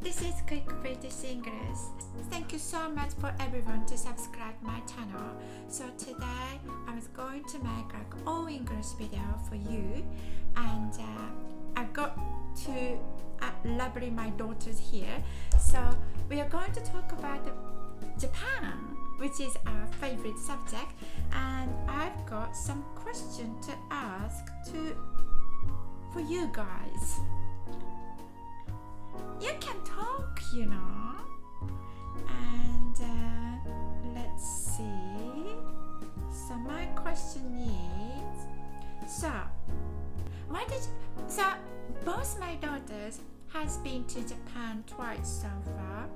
This is Quick British English. Thank you so much for everyone to subscribe my channel. So today I was going to make like all English video for you, and I got to lovely my daughters here. So we are going to talk about Japan, which is our favorite subject, and I've got some questions to ask for you guys. You can talk, you know. And let's see. So my question is, so both my daughters has been to Japan twice so far,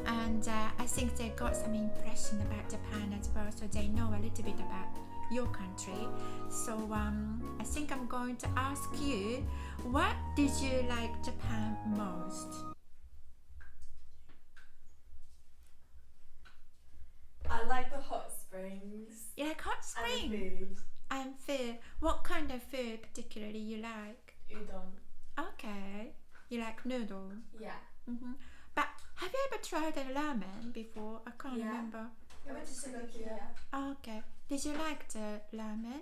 and I think they got some impression about Japan as well, so they know a little bit about your country. So I think I'm going to ask you, what did you like Japan most? I like the hot springs. You like hot And the spring food. and food. What kind of food particularly you like? Udon. Okay, you like noodle. Yeah. But have you ever tried a ramen before? I can't Yeah. remember. I went to Slovakia. Okay, did you like the ramen?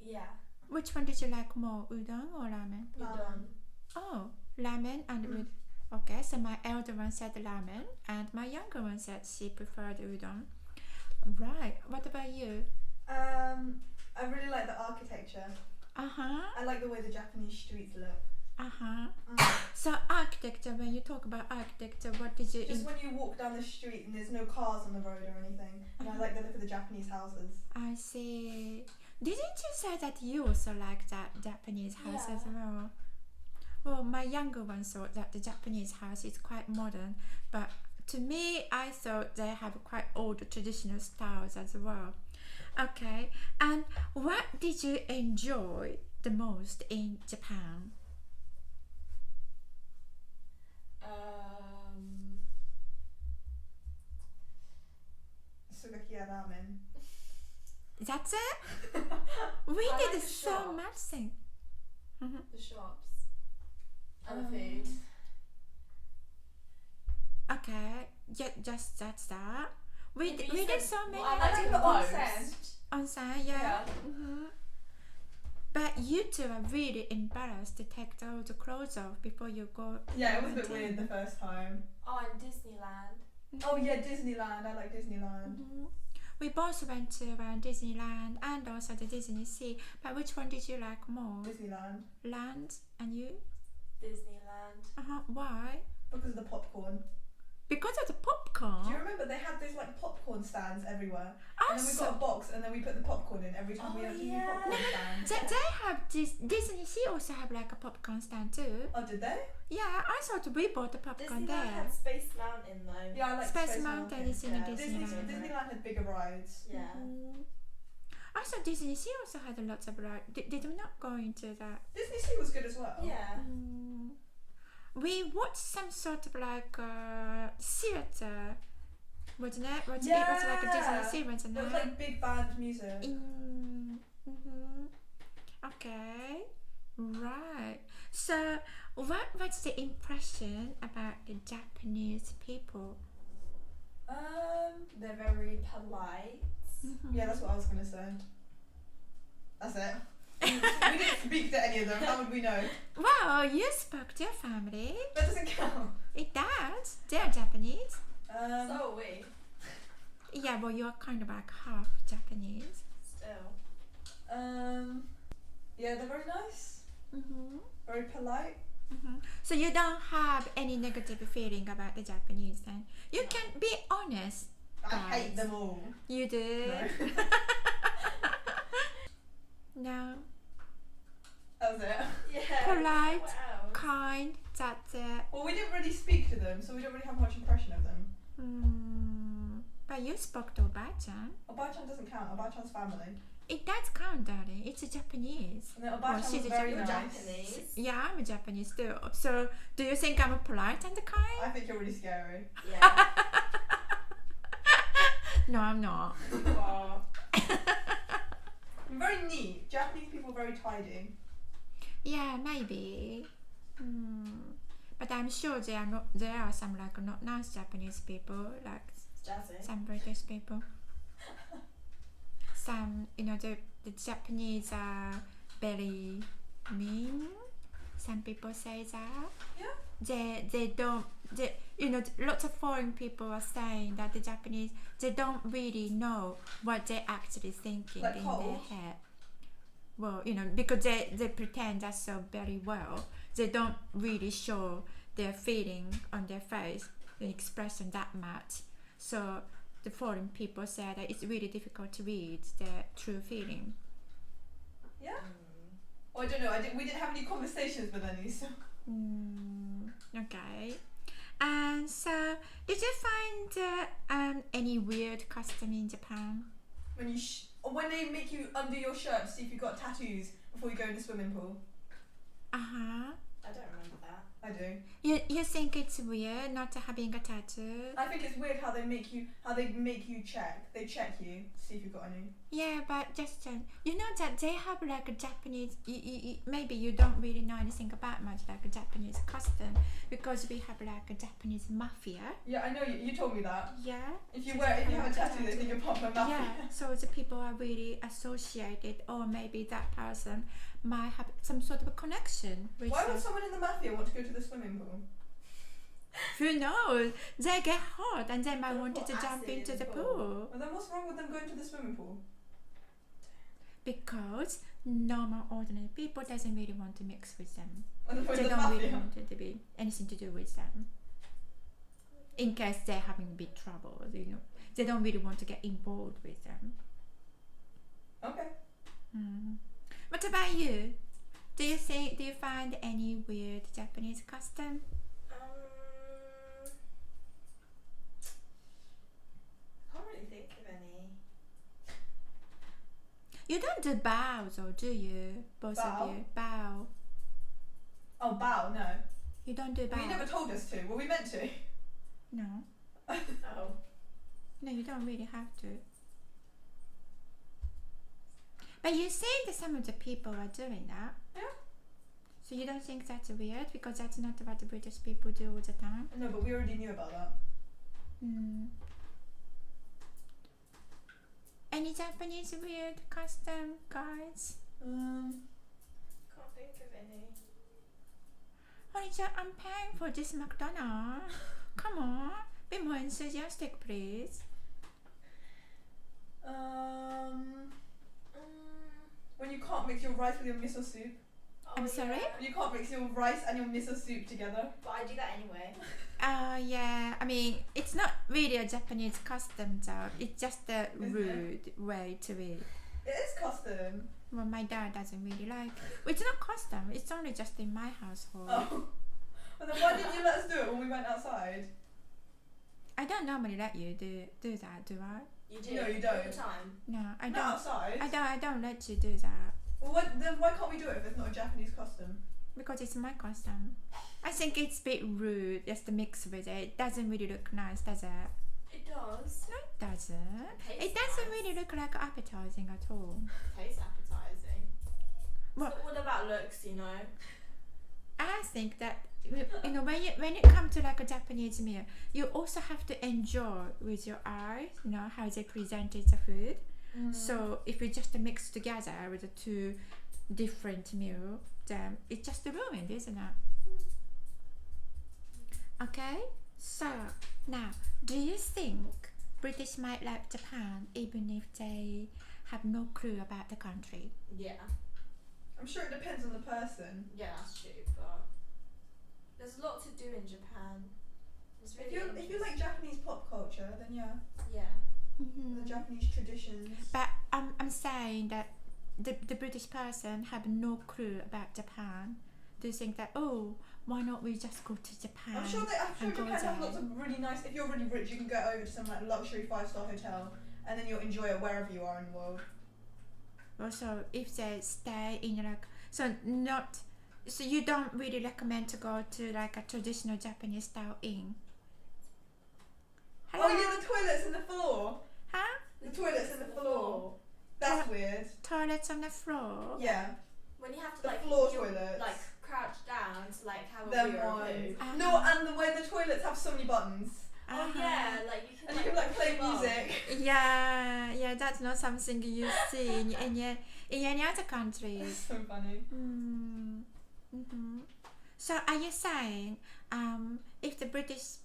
Yeah. Which one did you like more, udon or ramen? Udon. Oh, ramen and udon. Okay, so my elder one said ramen, and my younger one said she preferred udon. Right. What about you? I really like the architecture. I like the way the Japanese streets look. So architecture. When you talk about architecture, what did you? Just when you walk down the street and there's no cars on the road or anything. And I like the look of the Japanese houses. I see. Didn't you say that you also like that Japanese house as well? Well, my younger one thought that the Japanese house is quite modern, but to me, I thought they have quite old traditional styles as well. Okay, and what did you enjoy the most in Japan? Slovakia ramen. That's it? We I did like the so shops. much thing. The shops. And the food. Okay, just that's that. We Yeah, but you did said so many. what I like the most. onsen. Onsen, yeah. But you two are really embarrassed to take all the clothes off before you go. Yeah, it was a bit weird the first time. Oh, and Disneyland. Oh yeah, Disneyland. I like Disneyland. We both went to Disneyland and also the Disney Sea. But which one did you like more? Disneyland. Land, and you? Disneyland. Why? Because of the popcorn. Because of the Do popcorn. you remember they had those like popcorn stands everywhere? Oh, And then we got a box and then we put the popcorn in every time we Oh, had Disney yeah. popcorn stand. They have Disney Sea also have like a popcorn stand too. Oh, did they? Yeah, I thought we bought the popcorn Disneyland there. had Space Mountain though. Yeah, I like Space Mountain is in Yeah. Disneyland. Disneyland had bigger rides. Yeah. I thought Disney Sea also had lots of rides. Did we not go into that? Disney Sea was good as well. Yeah. We watched some sort of like theatre, wasn't it? It was like a Disney Sea, wasn't There was it? like big band music. Okay, right. So, what was the impression about the Japanese people? They're very polite. Yeah, that's what I was gonna say. That's it. We didn't speak to any of them. How would we know? Well, you spoke to your family. That doesn't count. It does. They're Japanese. So are we. Yeah, well, you're kind of like half Japanese. Still. Yeah, they're very nice. Very polite. So you don't have any negative feeling about the Japanese then? You can be honest. I hate them all. You do? No. No. That was it. Yeah. Polite, What else? kind, that's it. Well, we didn't really speak to them, so we don't really have much impression of them. But you spoke to Oba-chan. Oba-chan doesn't count. Oba-chan's family. It does count, darling. It's a Japanese. And then Oba-chan she's was a very You're nice. Japanese. Yeah, I'm a Japanese too. So, do you think I'm polite and kind? I think you're really scary. Yeah. No, I'm not. Wow. Very neat. Japanese people are very tidy. Yeah, maybe. But I'm sure there are some like not nice Japanese people, like Jazzy. some British people. Some, the Japanese are very mean. Some people say that. Yeah. They don't. Lots of foreign people are saying that the Japanese, they don't really know what they're actually thinking Like in cold? their head. Well, because they pretend that so very well. They don't really show their feeling on their face, the expression that much. So the foreign people say that it's really difficult to read their true feeling. Yeah? Oh, I don't know. We didn't have any conversations with any, so. Okay. And so, did you find any weird custom in Japan? When they make you undo your shirt to see if you've got tattoos before you go in the swimming pool. Uh-huh. I don't remember that. I do. You think it's weird not having a tattoo? I think it's weird how they make you check. They check you to see if you've got any. Yeah, but just that they have like a Japanese. Maybe you don't really know anything about much like a Japanese custom, because we have like a Japanese mafia. Yeah, I know. You told me that. Yeah. If you have a tattoo, they think you're part of a mafia. Yeah. So the people are really associated, or maybe that person might have some sort of a connection with. Why would someone in the mafia want to go to the swimming pool? Who knows? They get hot and they might They'll want put to jump acid in into the the pool. pool. Well, then what's wrong with them going to the swimming pool? Because normal, ordinary people doesn't really want to mix with them. And They the don't mafia. really want it to be anything to do with them. In case they're having big trouble, they don't really want to get involved with them. Okay. What about you? Do you find any weird Japanese custom? I can't really think of any. You don't do bows, or do you? Both Bow? of you. Bow. Oh, bow, no. You don't do bow. Well, you never told us to. Were we meant to? No. Oh. No, you don't really have to. But you say that some of the people are doing that. Yeah. So you don't think that's weird, because that's not what the British people do all the time? No, but we already knew about that. Any Japanese weird custom, guys? Can't think of any. Honey-chan, I'm paying for this McDonald's. Come on, be more enthusiastic, please. When you can't mix your rice with your miso soup. I'm sorry? When you can't mix your rice and your miso soup together. But I do that anyway. Yeah, I mean, it's not really a Japanese custom though. It's just a rude way to eat. It is custom. Well, my dad doesn't really like. Well, it's not custom. It's only just in my household. Oh. Well, then why didn't you let us do it when we went outside? I don't normally let you do that, do I? You do. No, you All don't. the time. No, I Not don't. outside. I don't let you do that, Well, then why can't we do it if it's not a Japanese custom? because it's my custom. I think it's a bit rude just to mix with it. It doesn't really look nice, does it? It does. No, it doesn't. Tastes It doesn't nice. really look like appetizing at all. Tastes appetizing. Well, It's not all about looks, you know. I think that when it comes to like a Japanese meal, you also have to enjoy with your eyes, how they presented the food. So if we just mix together with the two different meals, then it's just ruined, isn't it? Okay, so now, do you think British might like Japan even if they have no clue about the country? Yeah. I'm sure it depends on the person. Yeah, that's true, but there's a lot to do in Japan. It's really If you like Japanese pop culture, then yeah. yeah. The Japanese traditions. But I'm saying that the British person have no clue about Japan. Do you think that, why not we just go to Japan? I'm sure and go Japan has there? lots of really nice. If you're really rich, you can go over to some like luxury 5-star hotel, and then you'll enjoy it wherever you are in the world. Also, if they stay in so you don't really recommend to go to like a traditional Japanese style inn? Hello? Oh yeah, the toilets in the floor. Huh? The toilets in the floor. That's weird. Toilets on the floor? Yeah. When you have to The like floor your, toilets. like crouch down to like have a Them wee or a ones. poo. No, and the way the toilets have so many buttons. Oh yeah, like you can And you can like play flip on. music. Yeah, that's not something you see in any other countries. It's so funny. So are you saying if the British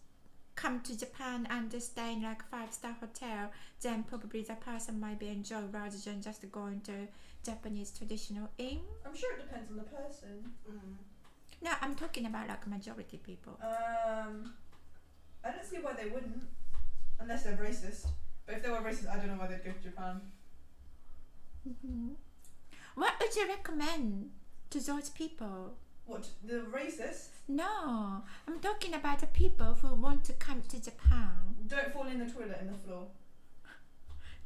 come to Japan and they stay in like 5-star hotel, then probably the person might be enjoyed rather than just going to Japanese traditional inn? I'm sure it depends on the person. No, I'm talking about like majority people. I don't see why they wouldn't, unless they're racist. But if they were racist, I don't know why they'd go to Japan. What would you recommend to those people? What, the racists? No, I'm talking about the people who want to come to Japan. Don't fall in the toilet in the floor.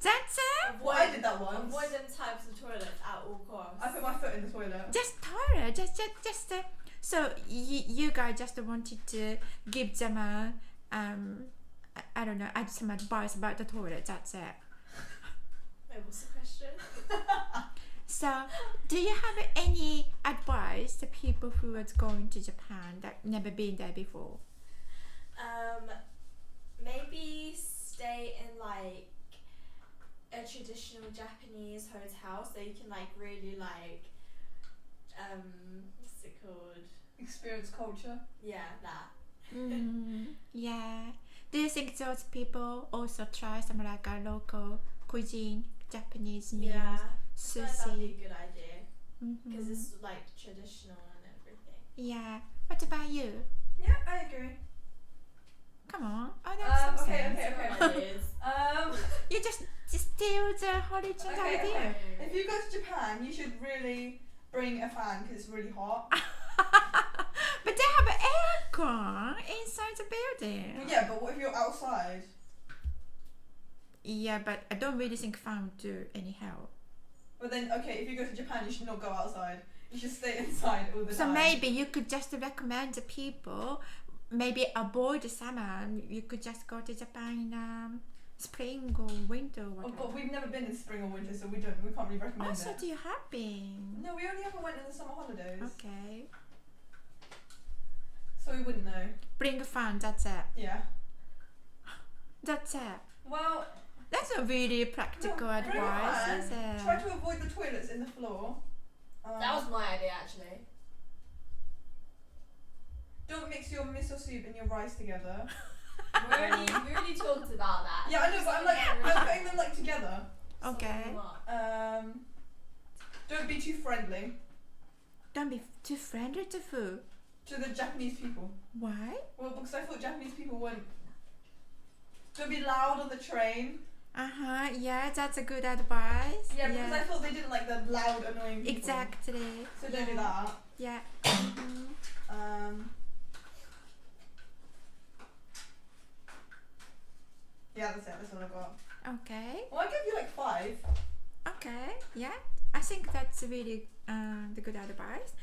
That's it? Well, I did that once. Avoid them types of toilets at all costs. I put my foot in the toilet. Just toilet, just so you guys just wanted to give them a I don't know, add some advice about the toilet. That's it. Wait, what's the question? So, do you have any advice to people who are going to Japan that never been there before? Maybe stay in like a traditional Japanese hotel so you can like really like what's it called? Experience culture. Yeah, that. Yeah. Do you think those people also try some like a local cuisine, Japanese meals? Yeah, I feel like that'd be Sushi. a good idea because it's like traditional and everything. Yeah. What about you? Yeah, I agree. Come on. Oh, that's some sense. Okay. You just steal the Horizon Okay, idea. okay. If you go to Japan, you should really bring a fan because it's really hot. But they have aircon inside the building. Well, yeah, but what if you're outside? Yeah, but I don't really think fan would do any help. But then, okay, if you go to Japan, you should not go outside. You should stay inside all the So time. maybe you could just recommend the people, maybe avoid the summer. You could just go to Japan in spring or winter or Oh, whatever. but we've never been in spring or winter, so we can't really recommend Also, it. do you have been? No, we only ever went in the summer holidays, Okay. so we wouldn't know. Bring a fan, that's it. Yeah. That's it. Well, That's a really practical no, bring a advice, fan. is it? Try to avoid the toilets in the floor. That was my idea actually. Don't mix your miso soup and your rice together. We already talked about that. Yeah, I know, but I'm putting them like together. Okay. Don't be too friendly Don't be too friendly to food. to the Japanese people. Why? Well, because I thought Japanese people weren't. Don't be loud on the train. Yeah, that's a good advice. Yeah, because I thought they didn't like the loud, annoying people. Exactly. So don't do that. Yeah. Yeah, that's it. That's all I got. Okay. Well, I give you like 5. Okay. Yeah. I think that's really the good advice.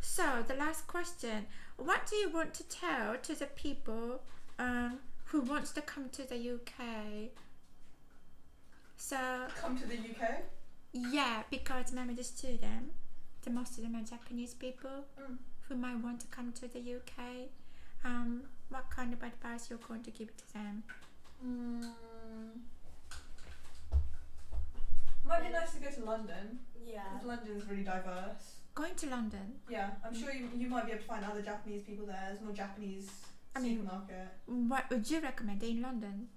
So the last question: what do you want to tell to the people who wants to come to the UK? So Come to the UK. yeah, because maybe the student, most of them are Japanese people who might want to come to the UK. What kind of advice you're going to give to them? Might be nice to go to London. Yeah. Because London's really diverse. Going to London. Yeah, I'm sure you might be able to find other Japanese people there. There's more Japanese supermarket. What would you recommend in London?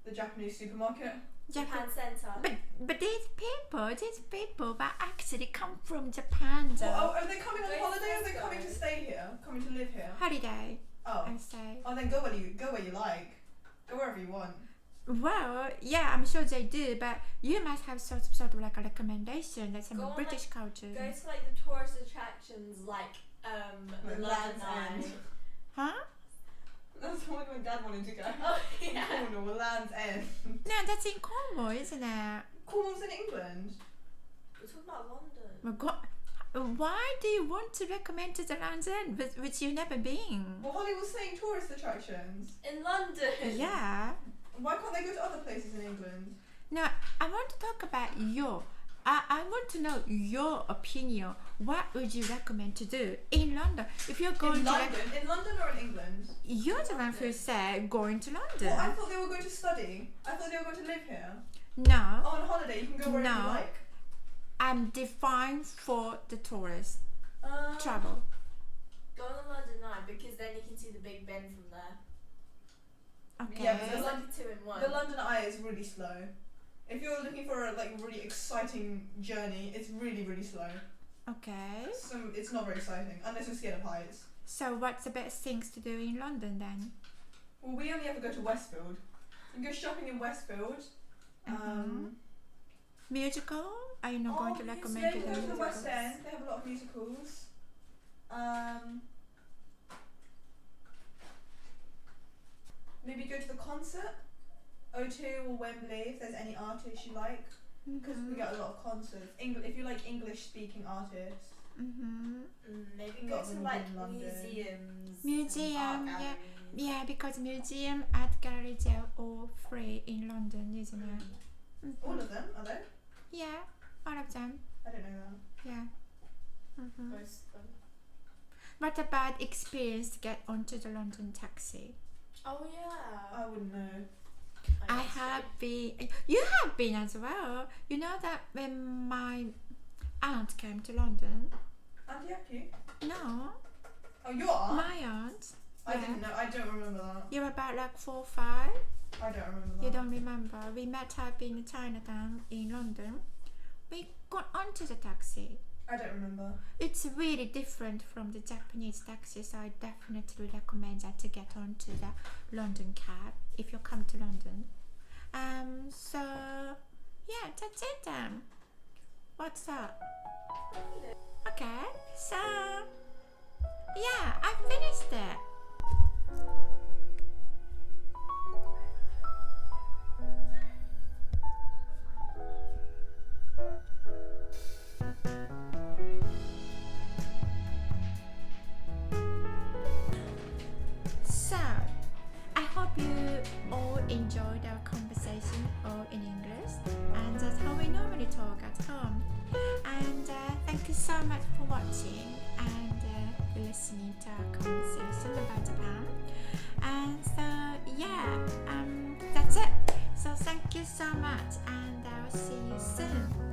The Japanese supermarket. Japan Centre. But these people that actually come from Japan though. Well, are they coming on Wait, holiday or are they let's coming go. to stay here? Coming to live here? Holiday, Oh. I say. Oh, then go where you like. Go wherever you want. Well, yeah, I'm sure they do, but you must have sort of like a recommendation that's some Go on, British like, culture. Go to like the tourist attractions like the Like London Land's Eye. End. Huh? That's the one my dad wanted to go. Oh yeah. Cornwall, Land's End. No, that's in Cornwall, isn't it? Cornwall's in England. We're talking about London. Well, why do you want to recommend to the Land's End, which you've never been? Well, Holly was saying tourist attractions. In London. Yeah. Why can't they go to other places in England? No, I want to talk about your I want to know your opinion. What would you recommend to do in London? If you're going In to London? In London or in England? you're the one who said going to London. Well, I thought they were going to study. I thought they were going to live here. No, Oh, on holiday, you can go wherever No. you like. I'm defined for the tourist Um, travel. Go on the London Eye because then you can see the Big Ben from there. Okay. Yeah, So but it's like a 2-in-1. The London Eye is really slow. If you're looking for a really exciting journey, it's really, really slow. Okay. So it's not very exciting unless you're scared of heights. So what's the best things to do in London then? Well, we only ever go to Westfield. You can go shopping in Westfield. Musical? Are you not going to yes, recommend Yeah, to you the can go to the musicals? West End. They have a lot of musicals. Maybe go to the concert. O2 or Wembley if there's any artists you like. Because we get a lot of concerts. If you like English-speaking artists. Maybe A go lot of to them like in London. museums. Museum, and art yeah. galleries. Yeah, because museum, art galleries, they're all free in London, isn't it? All of them, are they? Yeah, all of them. I don't know that. Yeah. Most of them. What about experience to get onto the London taxi? Oh yeah. I wouldn't know. I have been. You have been as well. You know that when my aunt came to London. Auntie Aki? No, Oh, your aunt? my aunt. I yeah. didn't know. I don't remember that. You're about like 4 or 5. I don't remember that. You don't remember? We met her in Chinatown in London. We got onto the taxi. I don't remember. It's really different from the Japanese taxi, so I definitely recommend that to get onto the London cab if you come to London. So yeah, that's it then. What's up? Okay, so yeah, I finished it. So, I hope you all enjoyed our conversation all in English, and that's how we normally talk at home. And thank you so much for watching and listening to our conversation about Japan. And so, yeah, that's it. So thank you so much, and I will see you soon.